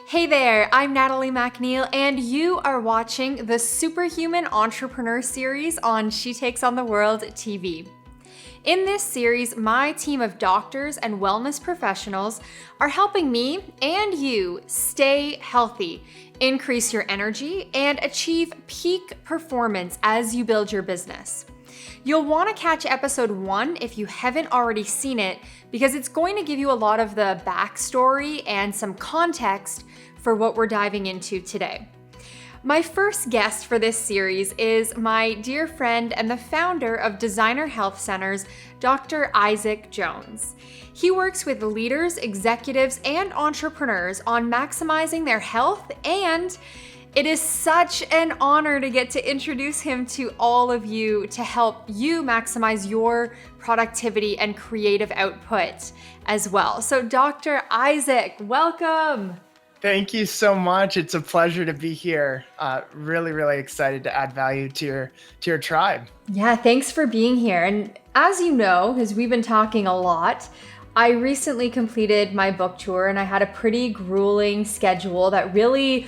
Hey there, I'm Natalie MacNeil, and you are watching the Superhuman Entrepreneur series on She Takes on the World TV. In this series, my team of doctors and wellness professionals are helping me and you stay healthy, increase your energy, and achieve peak performance as you build your business. You'll want to catch episode 1 if you haven't already seen it, because it's going to give you a lot of the backstory and some context for what we're diving into today. My first guest for this series is my dear friend and the founder of Designer Health Centers, Dr. Isaac Jones. He works with leaders, executives, and entrepreneurs on maximizing their health, and it is such an honor to get to introduce him to all of you to help you maximize your productivity and creative output as well. So Dr. Isaac, welcome. Thank you so much. It's a pleasure to be here. Really excited to add value to your tribe. Yeah, thanks for being here. And as you know, because we've been talking a lot, I recently completed my book tour and I had a pretty grueling schedule that really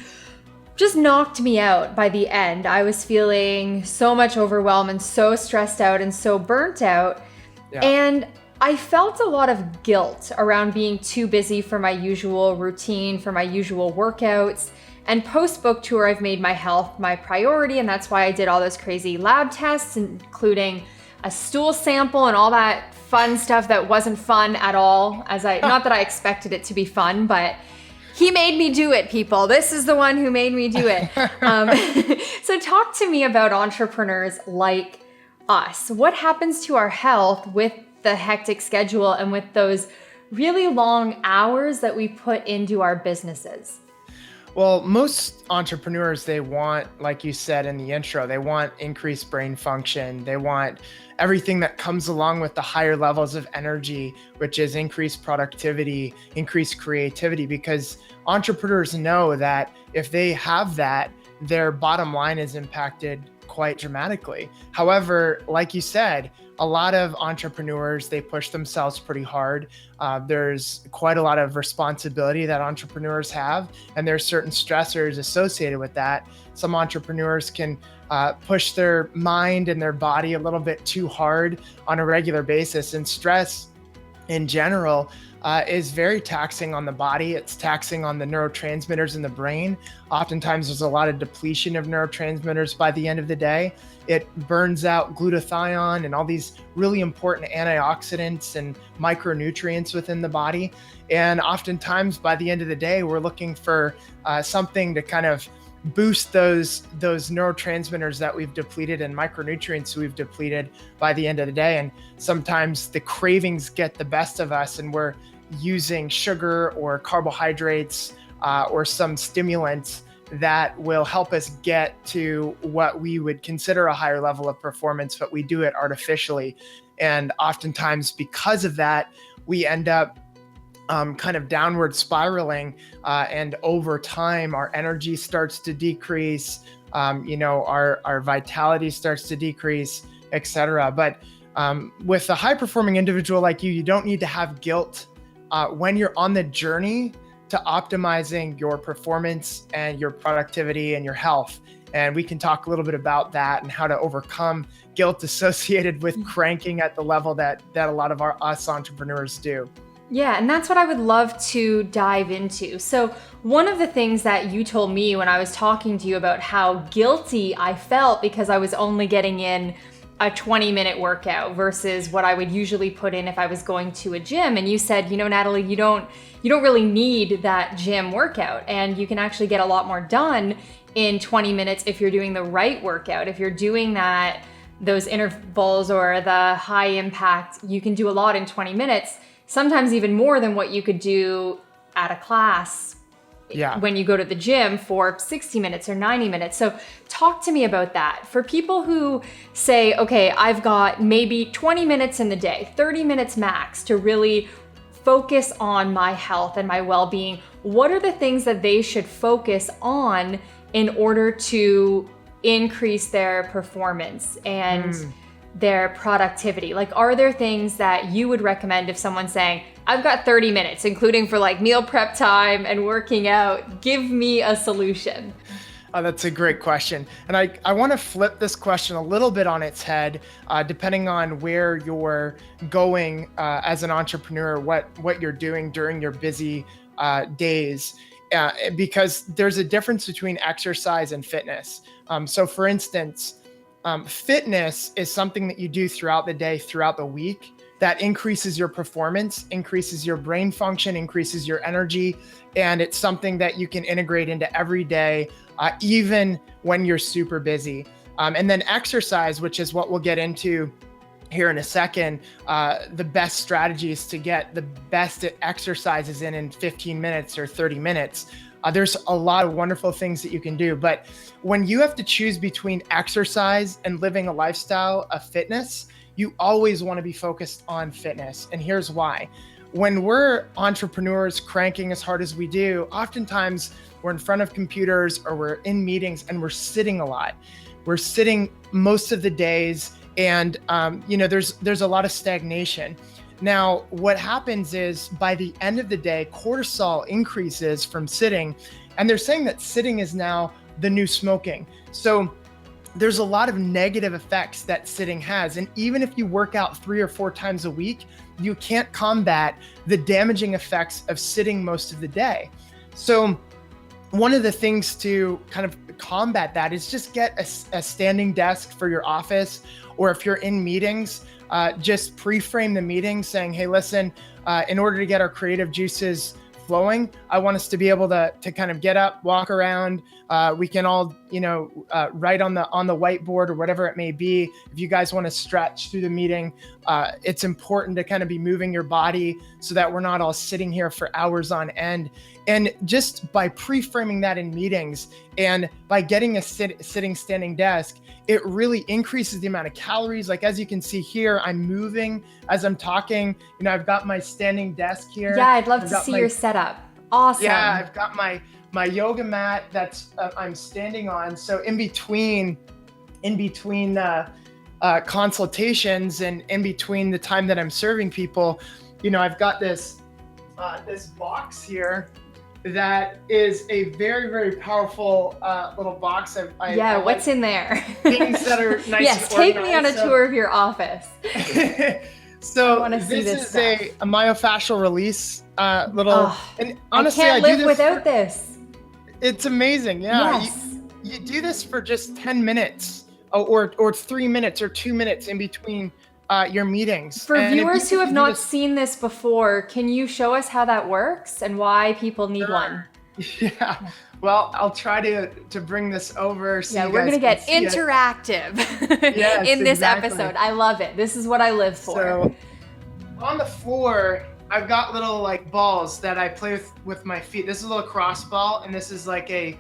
just knocked me out by the end. I was feeling so much overwhelmed and so stressed out and so burnt out. Yeah. And I felt a lot of guilt around being too busy for my usual routine, for my usual workouts. And post-book tour, I've made my health my priority, and that's why I did all those crazy lab tests, including a stool sample and all that fun stuff that wasn't fun at all. Not that I expected it to be fun, but he made me do it, people. This is the one who made me do it. So talk to me about entrepreneurs like us. What happens to our health with the hectic schedule and with those really long hours that we put into our businesses? Well, most entrepreneurs, they want, like you said in the intro, they want increased brain function. They want everything that comes along with the higher levels of energy, which is increased productivity, increased creativity, because entrepreneurs know that if they have that, their bottom line is impacted quite dramatically. However, like you said, a lot of entrepreneurs, they push themselves pretty hard. There's quite a lot of responsibility that entrepreneurs have, and there's certain stressors associated with that. Some entrepreneurs can push their mind and their body a little bit too hard on a regular basis, and stress in general is very taxing on the body. It's taxing on the neurotransmitters in the brain. Oftentimes there's a lot of depletion of neurotransmitters by the end of the day. It burns out glutathione and all these really important antioxidants and micronutrients within the body. And oftentimes by the end of the day, we're looking for something to kind of boost those neurotransmitters that we've depleted and micronutrients we've depleted by the end of the day. And sometimes the cravings get the best of us and we're using sugar or carbohydrates or some stimulants that will help us get to what we would consider a higher level of performance, but we do it artificially. And oftentimes because of that, we end up kind of downward spiraling, and over time, our energy starts to decrease, our vitality starts to decrease, etc. But with a high performing individual like you don't need to have guilt when you're on the journey to optimizing your performance and your productivity and your health. And we can talk a little bit about that and how to overcome guilt associated with cranking at the level that a lot of us entrepreneurs do. Yeah, and that's what I would love to dive into. So one of the things that you told me when I was talking to you about how guilty I felt because I was only getting in a 20-minute workout versus what I would usually put in if I was going to a gym. And you said, Natalie, you don't really need that gym workout, and you can actually get a lot more done in 20 minutes if you're doing the right workout. If you're doing those intervals or the high impact, you can do a lot in 20 minutes, sometimes even more than what you could do at a class. Yeah. When you go to the gym for 60 minutes or 90 minutes. So talk to me about that. For people who say, okay, I've got maybe 20 minutes in the day, 30 minutes max to really focus on my health and my well-being, what are the things that they should focus on in order to increase their performance and their productivity? Like, are there things that you would recommend if someone's saying, I've got 30 minutes, including for like meal prep time and working out, give me a solution? Oh, that's a great question. And I want to flip this question a little bit on its head, depending on where you're going as an entrepreneur, what you're doing during your busy days, because there's a difference between exercise and fitness. So for instance, fitness is something that you do throughout the day, throughout the week, that increases your performance, increases your brain function, increases your energy. And it's something that you can integrate into every day, even when you're super busy. And then exercise, which is what we'll get into here in a second, the best strategies to get the best exercises in 15 minutes or 30 minutes. There's a lot of wonderful things that you can do. But when you have to choose between exercise and living a lifestyle of fitness, you always want to be focused on fitness. And here's why. When we're entrepreneurs cranking as hard as we do, oftentimes we're in front of computers or we're in meetings and we're sitting a lot. We're sitting most of the days, and there's a lot of stagnation. Now, what happens is by the end of the day, cortisol increases from sitting, and they're saying that sitting is now the new smoking. So there's a lot of negative effects that sitting has. And even if you work out 3 or 4 times a week, you can't combat the damaging effects of sitting most of the day. So one of the things to kind of combat that is just get a standing desk for your office, or if you're in meetings, just pre-frame the meeting saying, hey, listen, in order to get our creative juices flowing, I want us to be able to kind of get up, walk around. We can all, write on the whiteboard or whatever it may be. If you guys want to stretch through the meeting, it's important to kind of be moving your body so that we're not all sitting here for hours on end. And just by pre-framing that in meetings and by getting a sitting standing desk, it really increases the amount of calories. Like, as you can see here, I'm moving as I'm talking. I've got my standing desk here. Yeah, I'd love to see your setup. Awesome. Yeah, I've got my yoga mat that's I'm standing on. So in between consultations and in between the time that I'm serving people, I've got this box here that is a very, very powerful little box. What's in there? Things that are nice. Yes, take me on a tour of your office. So this is a myofascial release little. And honestly, I can't live without this. It's amazing. Yeah, yes. You do this for just 10 minutes or 3 minutes or 2 minutes in between your meetings. For viewers who have not seen this before, can you show us how that works and why people need one? Yeah. Well, I'll try to bring this over. So we're going to get interactive in this episode. I love it. This is what I live for. So on the floor, I've got little like balls that I play with my feet. This is a lacrosse ball, and this is like a,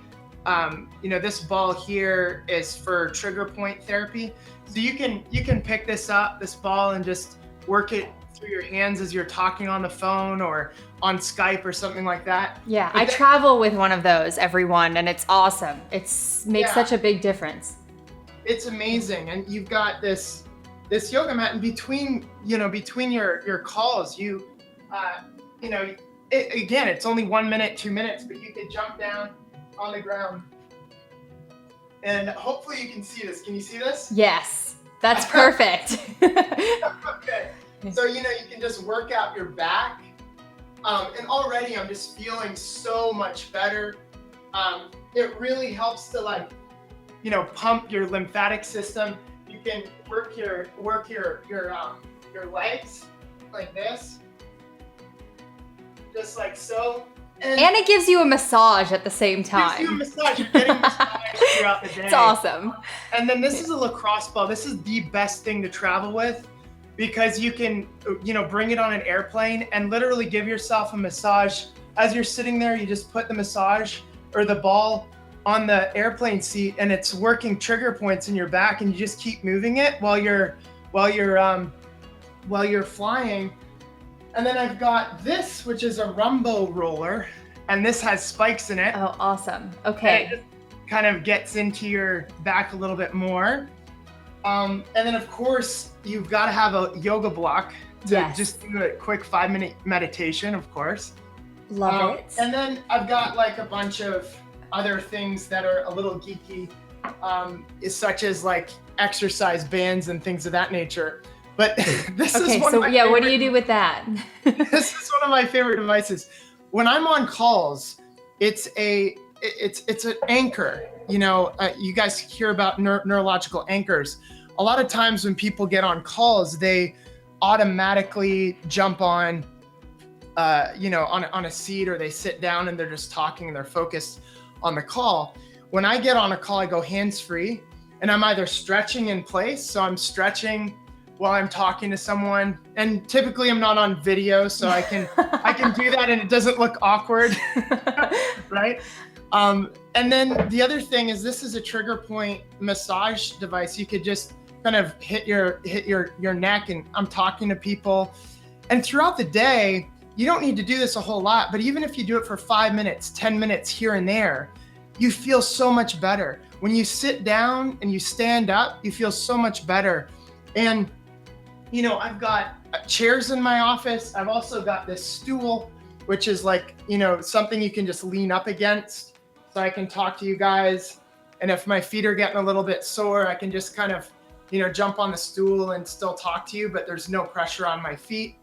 this ball here is for trigger point therapy. So you can pick this ball, and just work it through your hands as you're talking on the phone or on Skype or something like that. Yeah, I travel with one of those, everyone, and it's awesome. It makes such a big difference. It's amazing. And you've got this yoga mat, and between your calls, again, it's only 1 minute, 2 minutes, but you could jump down on the ground. And hopefully you can see this. Can you see this? Yes, that's perfect. Okay. So, you can just work out your back. And already I'm just feeling so much better. It really helps to pump your lymphatic system. You can work your legs like this. Just like so. And it gives you a massage at the same time. It gives you a massage. You're getting massage throughout the day. It's awesome. And then this is a lacrosse ball. This is the best thing to travel with, because you can, bring it on an airplane and literally give yourself a massage. As you're sitting there, you just put the massage or the ball on the airplane seat, and it's working trigger points in your back, and you just keep moving it while you're flying. And then I've got this, which is a rumbo roller, and this has spikes in it. Oh, awesome. Okay. And it just kind of gets into your back a little bit more. And then of course, you've got to have a yoga block to just do a quick 5-minute meditation, of course. Love it. And then I've got like a bunch of other things that are a little geeky, such as like exercise bands and things of that nature. But this is one of my what do you do with that? This is one of my favorite devices. When I'm on calls, it's an anchor. You guys hear about neurological anchors. A lot of times when people get on calls, they automatically jump on a seat, or they sit down and they're just talking and they're focused on the call. When I get on a call, I go hands-free, and I'm either stretching in place. So I'm stretching while I'm talking to someone, and typically I'm not on video, so I can do that and it doesn't look awkward, right? And then the other thing is, this is a trigger point massage device. You could just kind of hit your neck, and I'm talking to people. And throughout the day, you don't need to do this a whole lot, but even if you do it for 5 minutes, 10 minutes here and there, you feel so much better. When you sit down and you stand up, you feel so much better. And I've got chairs in my office. I've also got this stool, which is like, something you can just lean up against, so I can talk to you guys. And if my feet are getting a little bit sore, I can just kind of, jump on the stool and still talk to you, but there's no pressure on my feet.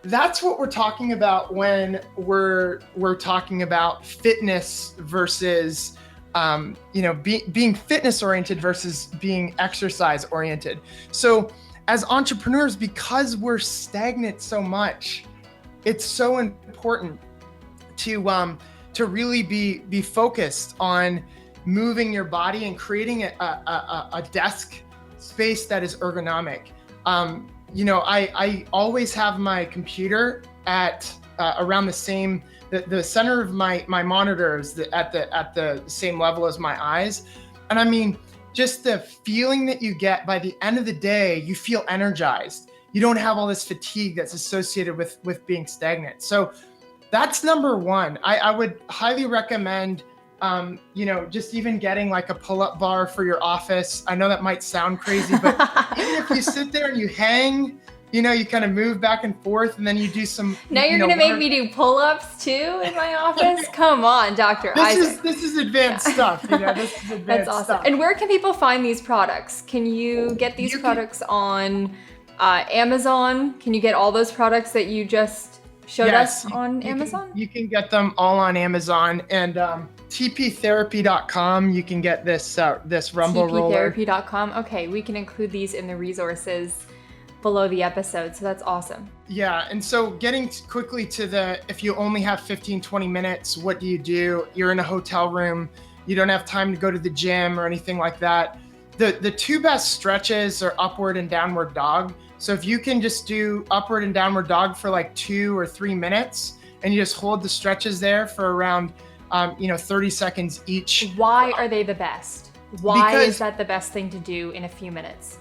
That's what we're talking about when we're talking about fitness versus, being fitness oriented versus being exercise oriented. So as entrepreneurs, because we're stagnant so much, it's so important to really be focused on moving your body and creating a desk space that is ergonomic. I always have my computer at around the same, the center of my monitors at the same level as my eyes. And I mean, just the feeling that you get by the end of the day, you feel energized. You don't have all this fatigue that's associated with being stagnant. So that's number one. I would highly recommend, just even getting like a pull-up bar for your office. I know that might sound crazy, but even if you sit there and you hang, you kind of move back and forth, and then you do some. Now you're going to make me do pull-ups too in my office? Come on, Dr. Isaac. This is advanced stuff. This is advanced That's awesome. stuff. And where can people find these products? Can you get these products on Amazon? Can you get all those products that you just showed us on Amazon? You can get them all on Amazon, and tptherapy.com. You can get this rumble roller. tptherapy.com. Okay, we can include these in the resources below the episode, so that's awesome. Yeah, and so getting quickly to if you only have 15-20 minutes, what do? You're in a hotel room, you don't have time to go to the gym or anything like that. The two best stretches are upward and downward dog. So if you can just do upward and downward dog for like 2 or 3 minutes, and you just hold the stretches there for around 30 seconds each. Why are they the best? Why is that the best thing to do in a few minutes?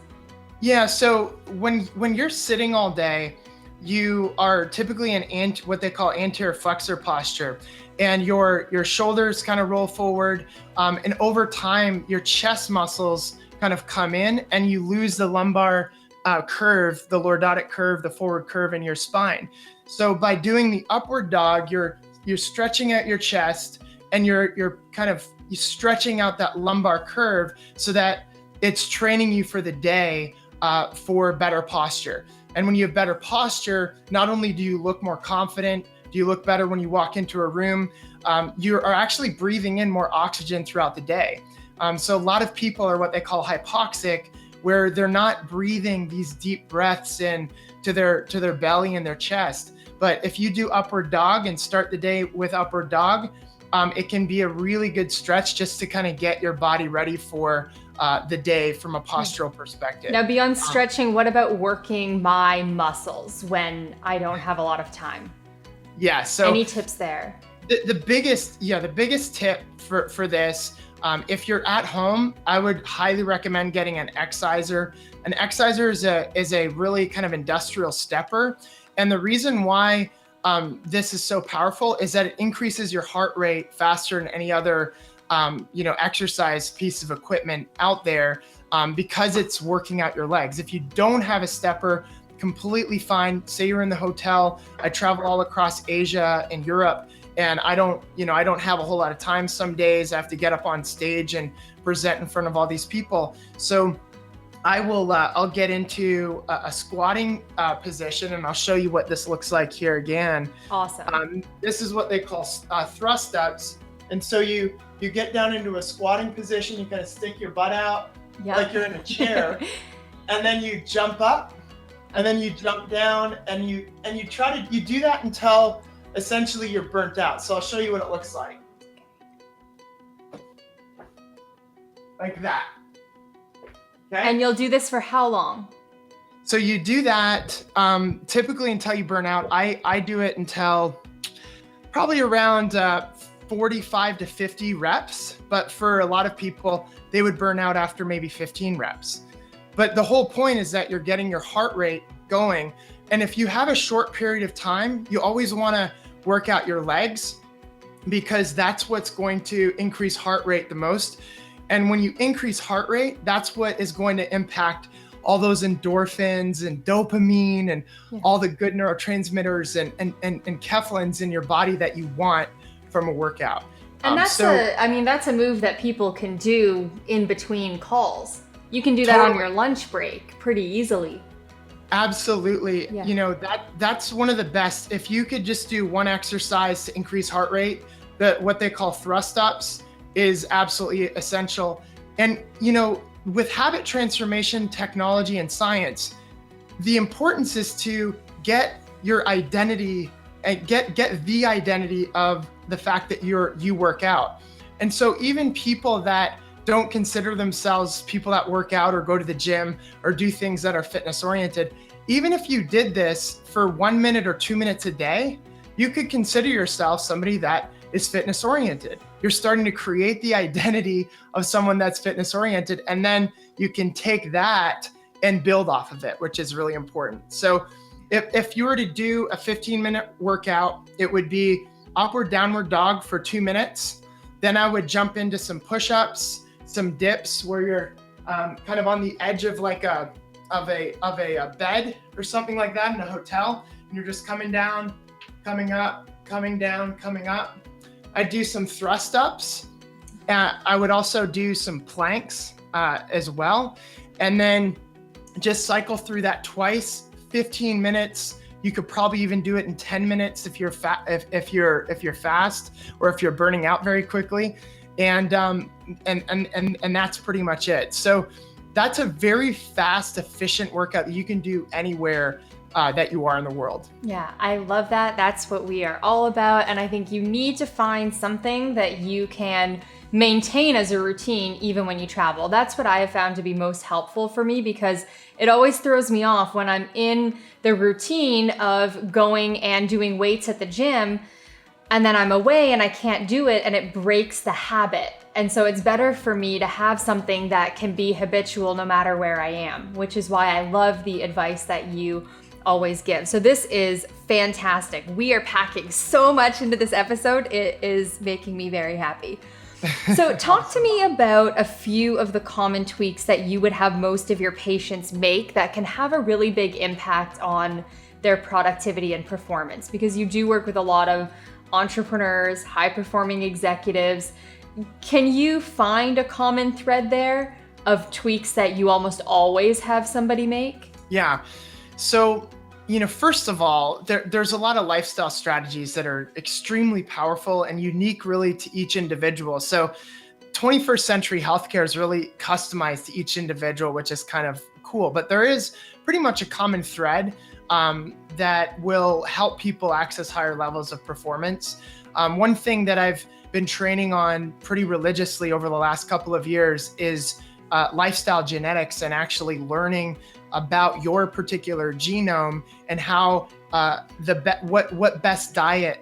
Yeah, so when you're sitting all day, you are typically in what they call anterior flexor posture, and your shoulders kind of roll forward, and over time your chest muscles kind of come in, and you lose the lumbar curve, the lordotic curve, the forward curve in your spine. So by doing the upward dog, you're stretching out your chest, and you're stretching out that lumbar curve, so that it's training you for the day for better posture. And when you have better posture, not only do you look more confident, do you look better when you walk into a room, you are actually breathing in more oxygen throughout the day. So a lot of people are what they call hypoxic, where they're not breathing these deep breaths in to their belly and their chest. But if you do upward dog and start the day with upward dog, it can be a really good stretch just to kind of get your body ready for the day from a postural perspective. Now, beyond stretching, what about working my muscles when I don't have a lot of time? Yeah, so any tips there? The biggest tip for this, if you're at home, I would highly recommend getting an exciser. An exciser is a really kind of industrial stepper. And the reason why this is so powerful is that it increases your heart rate faster than any other exercise piece of equipment out there. because it's working out your legs. If you don't have a stepper, completely fine. Say you're in the hotel. I travel all across Asia and Europe, and I don't have a whole lot of time. Some days I have to get up on stage and present in front of all these people. So I'll get into a squatting position, and I'll show you what this looks like here again. Awesome. This is what they call thrust ups. And so you get down into a squatting position, you kind of stick your butt out like you're in a chair, and then you jump up, and then you jump down, and you do that until essentially you're burnt out. So I'll show you what it looks like. Like that. Okay. And you'll do this for how long? So you do that typically until you burn out. I do it until probably around 45 to 50 reps. But for a lot of people, they would burn out after maybe 15 reps. But the whole point is that you're getting your heart rate going. And if you have a short period of time, you always want to work out your legs, because that's what's going to increase heart rate the most. And when you increase heart rate, that's what is going to impact all those endorphins and dopamine and all the good neurotransmitters and enkephalins in your body that you want from a workout. And that's a move that people can do in between calls. You can do that on your lunch break pretty easily. Absolutely. Yeah. You know, that's one of the best. If you could just do one exercise to increase heart rate, what they call thrust ups, is absolutely essential. And, you know, with habit transformation, technology, and science, the importance is to get your identity and get the identity of the fact that you work out. And so even people that don't consider themselves people that work out or go to the gym or do things that are fitness oriented, even if you did this for 1 minute or 2 minutes a day, you could consider yourself somebody that is fitness oriented. You're starting to create the identity of someone that's fitness oriented, and then you can take that and build off of it, which is really important. So if you were to do a 15-minute workout, it would be upward downward dog for 2 minutes. Then I would jump into some push-ups, some dips where you're kind of on the edge of like a bed or something like that in a hotel, and you're just coming down, coming up, coming down, coming up. I do some thrust ups. I would also do some planks as well. And then just cycle through that twice, 15 minutes. You could probably even do it in 10 minutes if you're if you're fast, or if you're burning out very quickly. And that's pretty much it. So that's a very fast, efficient workout that you can do anywhere that you are in the world. Yeah, I love that. That's what we are all about. And I think you need to find something that you can maintain as a routine even when you travel. That's what I have found to be most helpful for me, because it always throws me off when I'm in the routine of going and doing weights at the gym, and then I'm away and I can't do it, and it breaks the habit. And so it's better for me to have something that can be habitual no matter where I am, which is why I love the advice that you always give. So this is fantastic. We are packing so much into this episode. It is making me very happy. So talk to me about a few of the common tweaks that you would have most of your patients make that can have a really big impact on their productivity and performance, because you do work with a lot of entrepreneurs, high-performing executives. Can you find a common thread there of tweaks that you almost always have somebody make? Yeah. So, first of all, there's a lot of lifestyle strategies that are extremely powerful and unique really to each individual. So 21st century healthcare is really customized to each individual, which is kind of cool. But there is pretty much a common thread that will help people access higher levels of performance. One thing that I've been training on pretty religiously over the last couple of years is lifestyle genetics, and actually learning about your particular genome and how what best diet,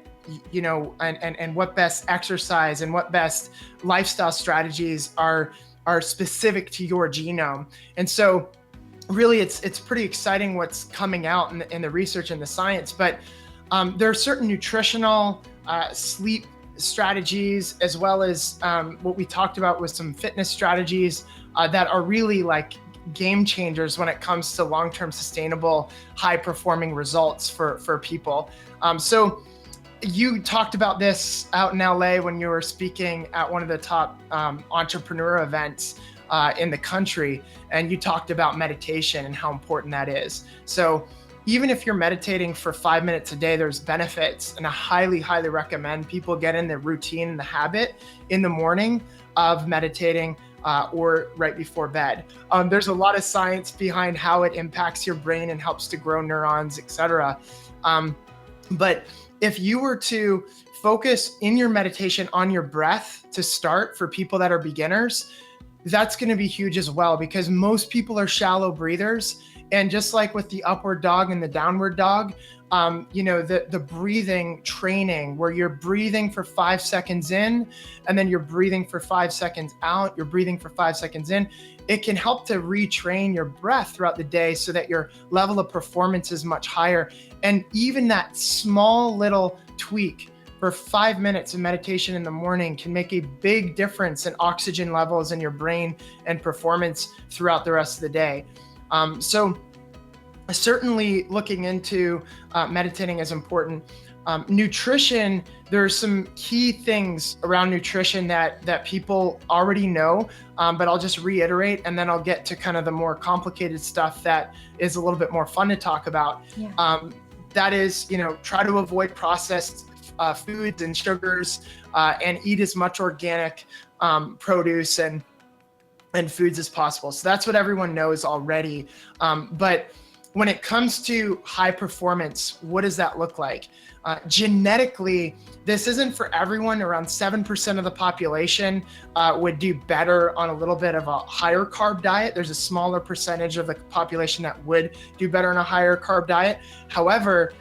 and what best exercise and what best lifestyle strategies are specific to your genome. And so really it's pretty exciting what's coming out in the research and the science. But there are certain nutritional, sleep strategies, as well as what we talked about with some fitness strategies that are really like game changers when it comes to long-term sustainable, high-performing results for people. So you talked about this out in LA when you were speaking at one of the top entrepreneur events in the country, and you talked about meditation and how important that is. So even if you're meditating for 5 minutes a day, there's benefits, and I highly, highly recommend people get in the routine and the habit in the morning of meditating or right before bed. There's a lot of science behind how it impacts your brain and helps to grow neurons, etc. But if you were to focus in your meditation on your breath to start for people that are beginners, that's going to be huge as well, because most people are shallow breathers. And just like with the upward dog and the downward dog, the breathing training where you're breathing for 5 seconds in, and then you're breathing for 5 seconds out, you're breathing for 5 seconds in, it can help to retrain your breath throughout the day so that your level of performance is much higher. And even that small little tweak for 5 minutes of meditation in the morning can make a big difference in oxygen levels in your brain and performance throughout the rest of the day. So certainly looking into meditating is important. Nutrition, there's some key things around nutrition that people already know, but I'll just reiterate, and then I'll get to kind of the more complicated stuff that is a little bit more fun to talk about. Yeah. That is, try to avoid processed foods and sugars, and eat as much organic produce and foods as possible. So that's what everyone knows already. But when it comes to high performance, what does that look like? Genetically, this isn't for everyone. Around 7% of the population would do better on a little bit of a higher carb diet. There's a smaller percentage of the population that would do better on a higher carb diet. However,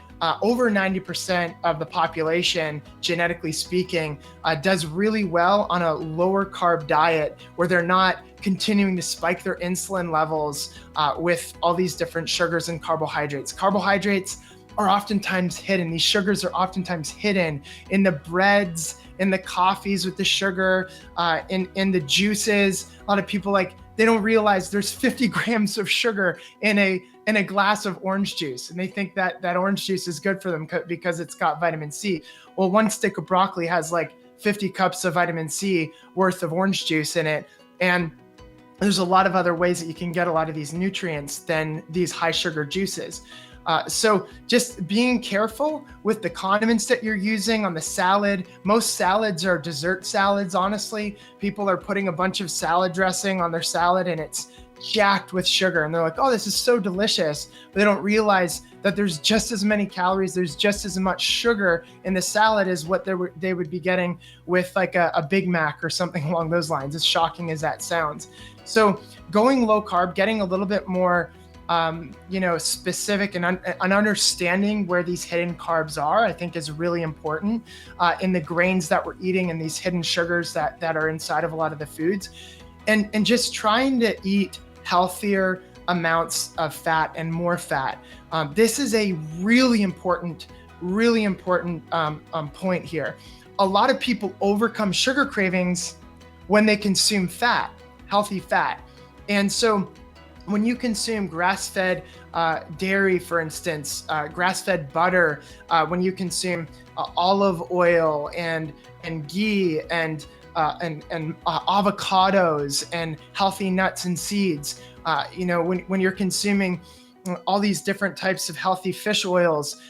over 90% of the population, genetically speaking, does really well on a lower carb diet where they're not continuing to spike their insulin levels with all these different sugars and carbohydrates. Carbohydrates are oftentimes hidden. These sugars are oftentimes hidden in the breads, in the coffees with the sugar, in the juices. A lot of people they don't realize there's 50 grams of sugar in a glass of orange juice, and they think that orange juice is good for them because it's got vitamin C. Well, one stick of broccoli has 50 cups of vitamin C worth of orange juice in it, and there's a lot of other ways that you can get a lot of these nutrients than these high sugar juices. So just being careful with the condiments that you're using on the salad. Most salads are dessert salads, honestly. People are putting a bunch of salad dressing on their salad and it's jacked with sugar. And they're like, oh, this is so delicious. But they don't realize that there's just as many calories, there's just as much sugar in the salad as what they would be getting with a Big Mac or something along those lines, as shocking as that sounds. So going low carb, getting a little bit more specific and understanding where these hidden carbs are, I think is really important in the grains that we're eating and these hidden sugars that are inside of a lot of the foods, and just trying to eat healthier amounts of fat and more fat. This is a really important point here. A lot of people overcome sugar cravings when they consume fat, healthy fat. And so when you consume grass-fed dairy, for instance, grass-fed butter, when you consume olive oil and ghee and avocados and healthy nuts and seeds, when you're consuming all these different types of healthy fish oils,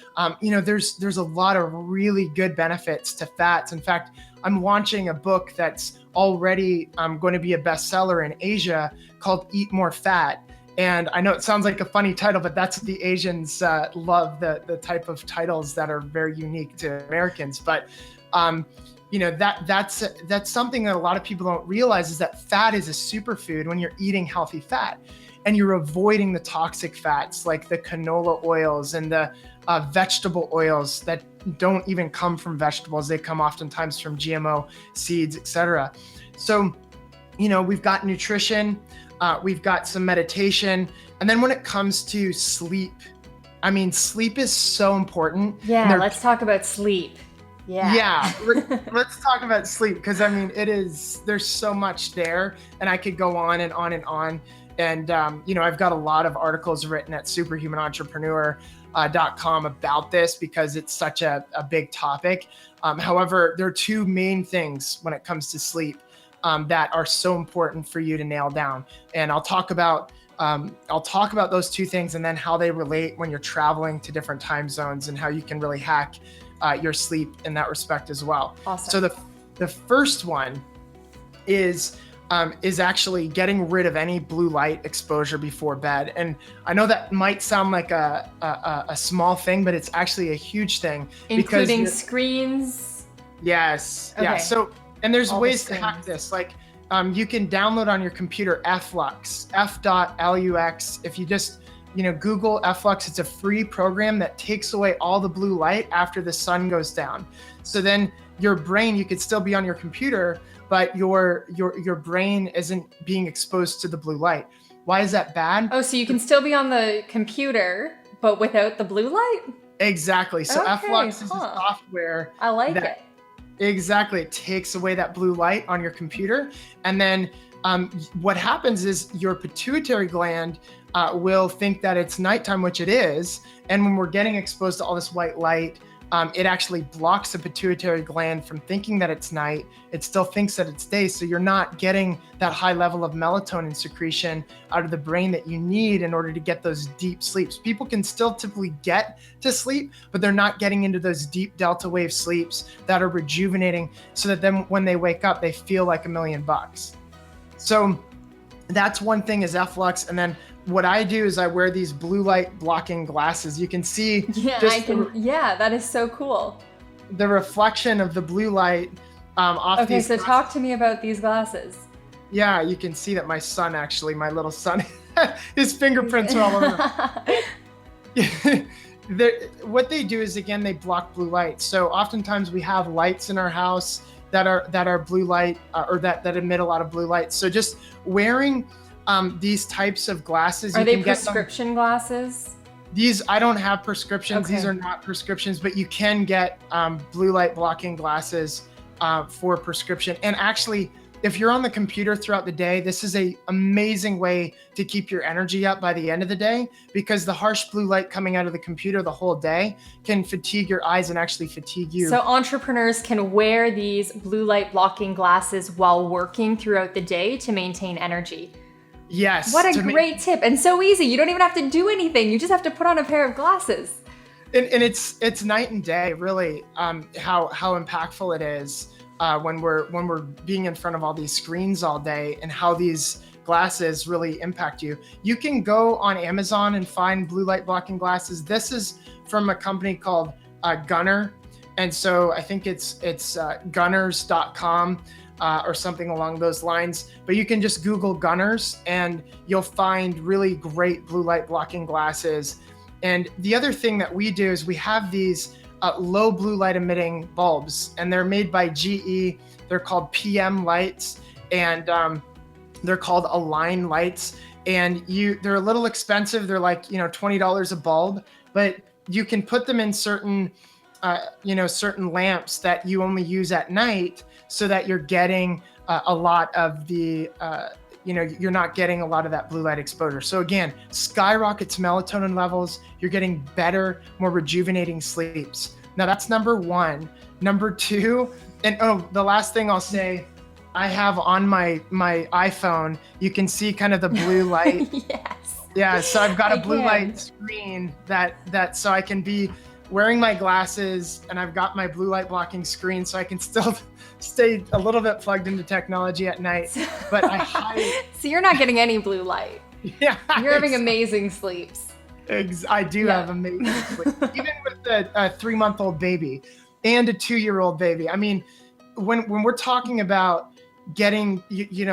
there's a lot of really good benefits to fats. In fact, I'm launching a book that's already going to be a bestseller in Asia called Eat More Fat. And I know it sounds like a funny title, but that's what the Asians love, the type of titles that are very unique to Americans. But that's something that a lot of people don't realize, is that fat is a superfood when you're eating healthy fat, and you're avoiding the toxic fats like the canola oils and the vegetable oils that don't even come from vegetables. They come oftentimes from GMO seeds, etc. So, we've got nutrition, we've got some meditation, and then when it comes to sleep, sleep is so important. Yeah, let's talk about sleep. Yeah, let's talk about sleep, because I mean, there's so much there, and I could go on and on and on. And, I've got a lot of articles written at superhumanentrepreneur.com about this, because it's such a big topic. However, there are two main things when it comes to sleep that are so important for you to nail down. And I'll talk about those two things, and then how they relate when you're traveling to different time zones, and how you can really hack your sleep in that respect as well. Awesome. So the first one is actually getting rid of any blue light exposure before bed. And I know that might sound like a small thing, but it's actually a huge thing. Including screens? Yes. Okay. Yeah. So, and there's ways to hack this. Like, you can download on your computer Flux, F.lux. If you just Google Flux, it's a free program that takes away all the blue light after the sun goes down. So then your brain, you could still be on your computer, but your brain isn't being exposed to the blue light. Why is that bad? Oh, so you can still be on the computer, but without the blue light? Exactly. So okay, Flux is a software. I like it. Exactly. It takes away that blue light on your computer. And then what happens is your pituitary gland will think that it's nighttime, which it is. And when we're getting exposed to all this white light, it actually blocks the pituitary gland from thinking that it's night. It still thinks that it's day. So you're not getting that high level of melatonin secretion out of the brain that you need in order to get those deep sleeps. People can still typically get to sleep, but they're not getting into those deep delta wave sleeps that are rejuvenating, so that then when they wake up, they feel like $1,000,000. So that's one thing, is Flux. And then what I do is I wear these blue light blocking glasses. You can see that is so cool. The reflection of the blue light off okay, these so glasses. Talk to me about these glasses. Yeah, you can see that my little son, his fingerprints are all over. What they do is, again, they block blue light. So oftentimes we have lights in our house that are blue light, or that emit a lot of blue light. So just wearing these types of glasses. Are they prescription glasses? These, I don't have prescriptions. Okay. These are not prescriptions, but you can get blue light blocking glasses for prescription. And actually, if you're on the computer throughout the day, this is an amazing way to keep your energy up by the end of the day, because the harsh blue light coming out of the computer the whole day can fatigue your eyes and actually fatigue you. So entrepreneurs can wear these blue light blocking glasses while working throughout the day to maintain energy. Yes. What a great tip, and so easy. You don't even have to do anything. You just have to put on a pair of glasses. And it's night and day, really, how impactful it is when we're being in front of all these screens all day, and how these glasses really impact you. You can go on Amazon and find blue light blocking glasses. This is from a company called Gunner, and so I think it's gunners.com. Or something along those lines. But you can just Google Gunners and you'll find really great blue light blocking glasses. And the other thing that we do is we have these low blue light emitting bulbs, and they're made by GE. They're called PM lights, and they're called Align lights. And they're a little expensive. They're like, $20 a bulb, but you can put them in certain lamps that you only use at night, so that you're getting a lot of the, you're not getting a lot of that blue light exposure. So again, skyrockets melatonin levels. You're getting better, more rejuvenating sleeps. Now that's number one. Number two, and the last thing I'll say, I have on my iPhone, you can see kind of the blue light. Yes. Yeah, so I've got a blue light screen that so I can be wearing my glasses, and I've got my blue light blocking screen, so I can still stay a little bit plugged into technology at night. But So you're not getting any blue light. Yeah. You're having amazing sleeps. I do have amazing sleep. Even with a 3-month-old baby and a 2-year-old baby. I mean, when we're talking about getting,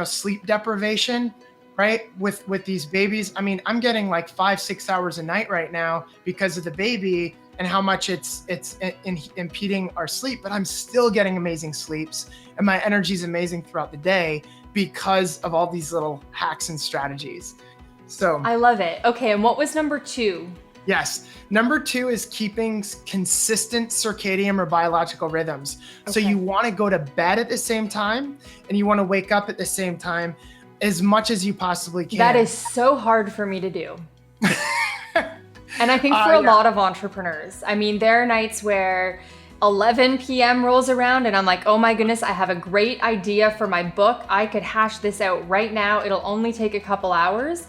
sleep deprivation, right? With these babies, I mean, I'm getting like 5-6 hours a night right now because of the baby and how much it's impeding our sleep, but I'm still getting amazing sleeps, and my energy is amazing throughout the day because of all these little hacks and strategies. So I love it. Okay, and what was number 2? Yes. Number 2 is keeping consistent circadian or biological rhythms. So Okay. you want to go to bed at the same time and you want to wake up at the same time as much as you possibly can. That is so hard for me to do. And I think for a lot of entrepreneurs, I mean, there are nights where 11 p.m. rolls around and I'm like, oh my goodness, I have a great idea for my book. I could hash this out right now. It'll only take a couple hours.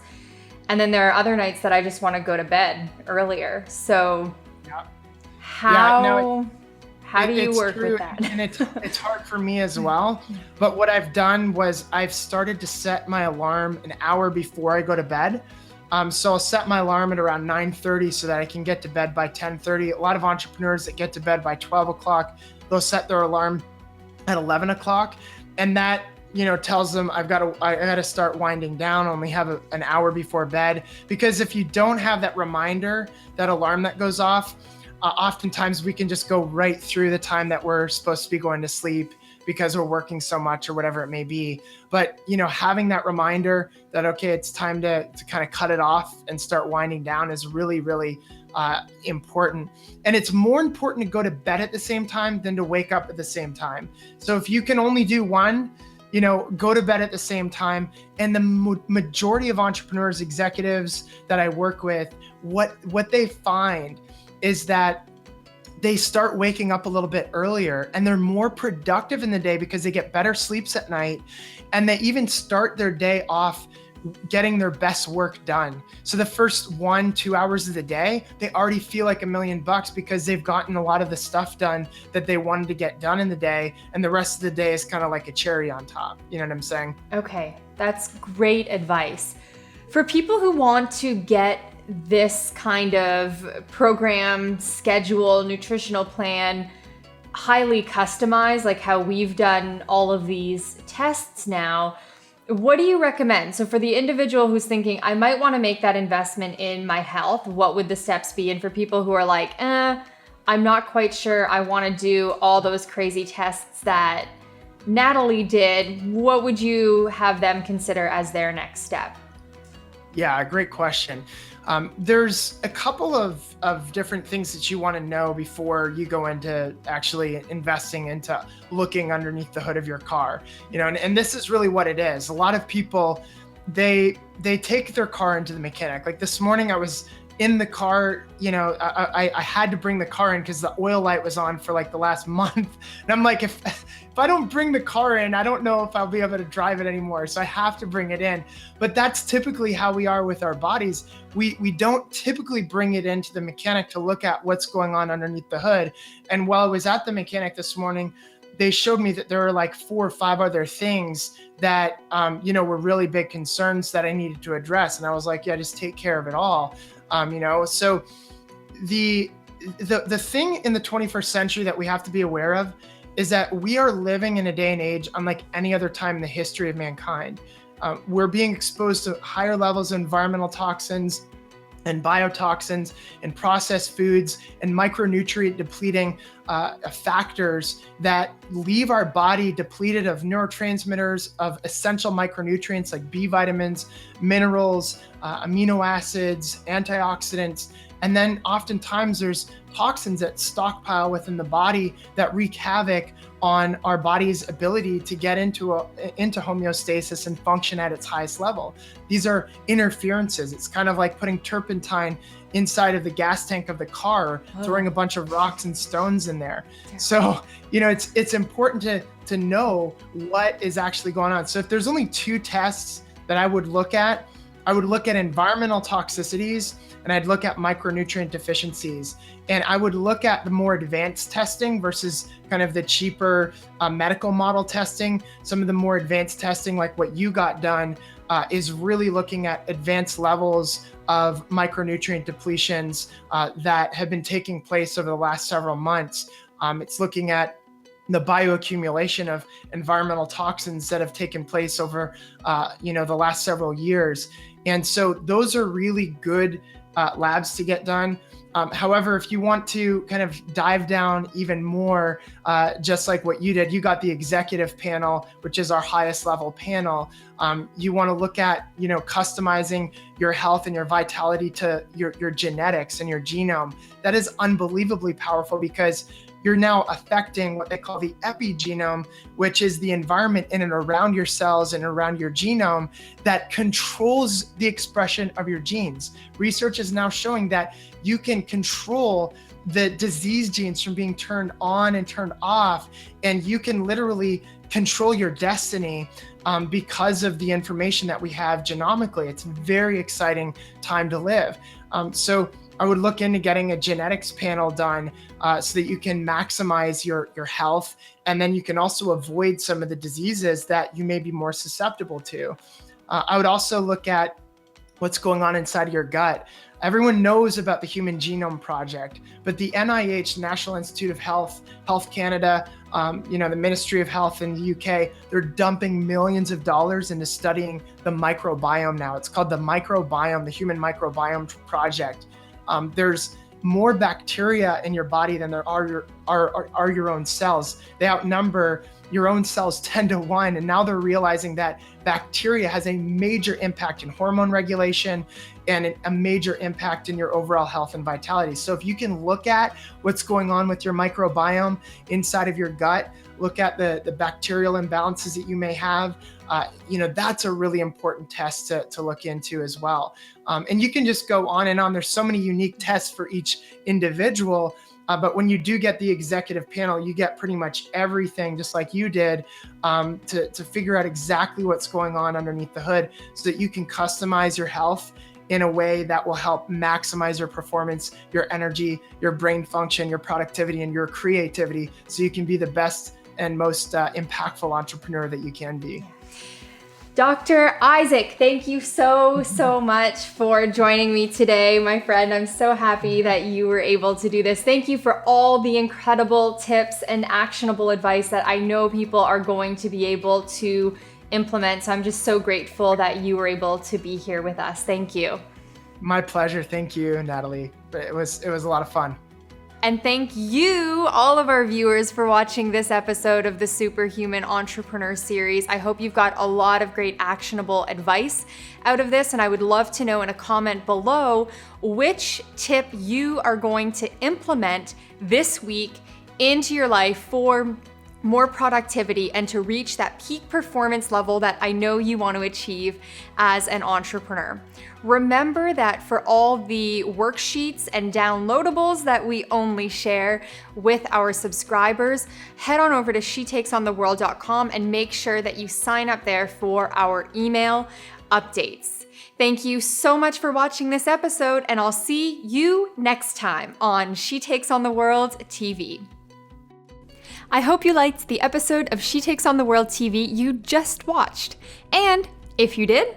And then there are other nights that I just want to go to bed earlier. So how do you work with that? And it's hard for me as well. But what I've done was I've started to set my alarm an hour before I go to bed. So I'll set my alarm at around 9:30 so that I can get to bed by 10:30. A lot of entrepreneurs that get to bed by 12 o'clock, they'll set their alarm at 11 o'clock. And that, tells them I got to start winding down, only have an hour before bed. Because if you don't have that reminder, that alarm that goes off, oftentimes we can just go right through the time that we're supposed to be going to sleep because we're working so much or whatever it may be. But, having that reminder that, okay, it's time to kind of cut it off and start winding down is really, really important. And it's more important to go to bed at the same time than to wake up at the same time. So if you can only do one, go to bed at the same time. And the majority of entrepreneurs, executives that I work with, what they find is that they start waking up a little bit earlier and they're more productive in the day because they get better sleeps at night, and they even start their day off getting their best work done. So the first 1-2 hours of the day, they already feel like $1 million because they've gotten a lot of the stuff done that they wanted to get done in the day. And the rest of the day is kind of like a cherry on top. You know what I'm saying? Okay, that's great advice. For people who want to get this kind of program, schedule, nutritional plan, highly customized, like how we've done all of these tests now, what do you recommend? So for the individual who's thinking, I might want to make that investment in my health, what would the steps be? And for people who are like, I'm not quite sure, I want to do all those crazy tests that Natalie did, what would you have them consider as their next step? Yeah, great question. There's a couple of different things that you want to know before you go into actually investing into looking underneath the hood of your car. And this is really what it is. A lot of people, they take their car into the mechanic. Like this morning, I was in the car, I had to bring the car in because the oil light was on for like the last month. And I'm like, if I don't bring the car in, I don't know if I'll be able to drive it anymore. So I have to bring it in. But that's typically how we are with our bodies. We don't typically bring it into the mechanic to look at what's going on underneath the hood. And while I was at the mechanic this morning, they showed me that there were like 4 or 5 other things that, were really big concerns that I needed to address. And I was like, yeah, just take care of it all. So the thing in the 21st century that we have to be aware of is that we are living in a day and age unlike any other time in the history of mankind. We're being exposed to higher levels of environmental toxins and biotoxins and processed foods and micronutrient depleting factors that leave our body depleted of neurotransmitters, of essential micronutrients like B vitamins, minerals, amino acids, antioxidants. And then oftentimes there's toxins that stockpile within the body that wreak havoc on our body's ability to get into homeostasis and function at its highest level. These are interferences. It's kind of like putting turpentine inside of the gas tank of the car, throwing a bunch of rocks and stones in there. So, it's important to know what is actually going on. So if there's only 2 tests that I would look at environmental toxicities and I'd look at micronutrient deficiencies. And I would look at the more advanced testing versus kind of the cheaper medical model testing. Some of the more advanced testing, like what you got done, is really looking at advanced levels of micronutrient depletions that have been taking place over the last several months. It's looking at the bioaccumulation of environmental toxins that have taken place over, the last several years. And so those are really good labs to get done. However, if you want to kind of dive down even more, just like what you did, you got the executive panel, which is our highest level panel. You want to look at, customizing your health and your vitality to your genetics and your genome. That is unbelievably powerful because you're now affecting what they call the epigenome, which is the environment in and around your cells and around your genome that controls the expression of your genes. Research is now showing that you can control the disease genes from being turned on and turned off, and you can literally control your destiny because of the information that we have genomically. It's a very exciting time to live. So I would look into getting a genetics panel done so that you can maximize your health, and then you can also avoid some of the diseases that you may be more susceptible to. I would also look at what's going on inside of your gut. Everyone knows about the Human Genome Project, but the NIH, National Institute of Health, Health Canada, the Ministry of Health in the UK, they're dumping millions of dollars into studying the microbiome now. It's called the microbiome, the Human Microbiome Project. There's more bacteria in your body than there are your own cells. They outnumber your own cells 10 to 1. And now they're realizing that bacteria has a major impact in hormone regulation and a major impact in your overall health and vitality. So if you can look at what's going on with your microbiome inside of your gut, look at the bacterial imbalances that you may have, that's a really important test to look into as well. And you can just go on and on. There's so many unique tests for each individual. But when you do get the executive panel, you get pretty much everything, just like you did, to figure out exactly what's going on underneath the hood so that you can customize your health in a way that will help maximize your performance, your energy, your brain function, your productivity, and your creativity, so you can be the best and most impactful entrepreneur that you can be. Dr. Isaac, thank you so much for joining me today, my friend. I'm so happy that you were able to do this. Thank you for all the incredible tips and actionable advice that I know people are going to be able to implement. So I'm just so grateful that you were able to be here with us. Thank you. My pleasure. Thank you, Natalie. It was a lot of fun. And thank you, all of our viewers, for watching this episode of the Superhuman Entrepreneur series. I hope you've got a lot of great actionable advice out of this, and I would love to know in a comment below which tip you are going to implement this week into your life for more productivity and to reach that peak performance level that I know you want to achieve as an entrepreneur. Remember that for all the worksheets and downloadables that we only share with our subscribers, head on over to shetakesontheworld.com and make sure that you sign up there for our email updates. Thank you so much for watching this episode, and I'll see you next time on She Takes on the World TV. I hope you liked the episode of She Takes on the World TV you just watched. And if you did,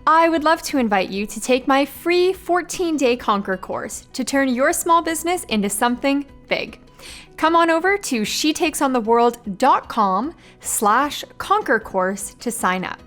I would love to invite you to take my free 14-day Conquer course to turn your small business into something big. Come on over to shetakesontheworld.com/conquer course to sign up.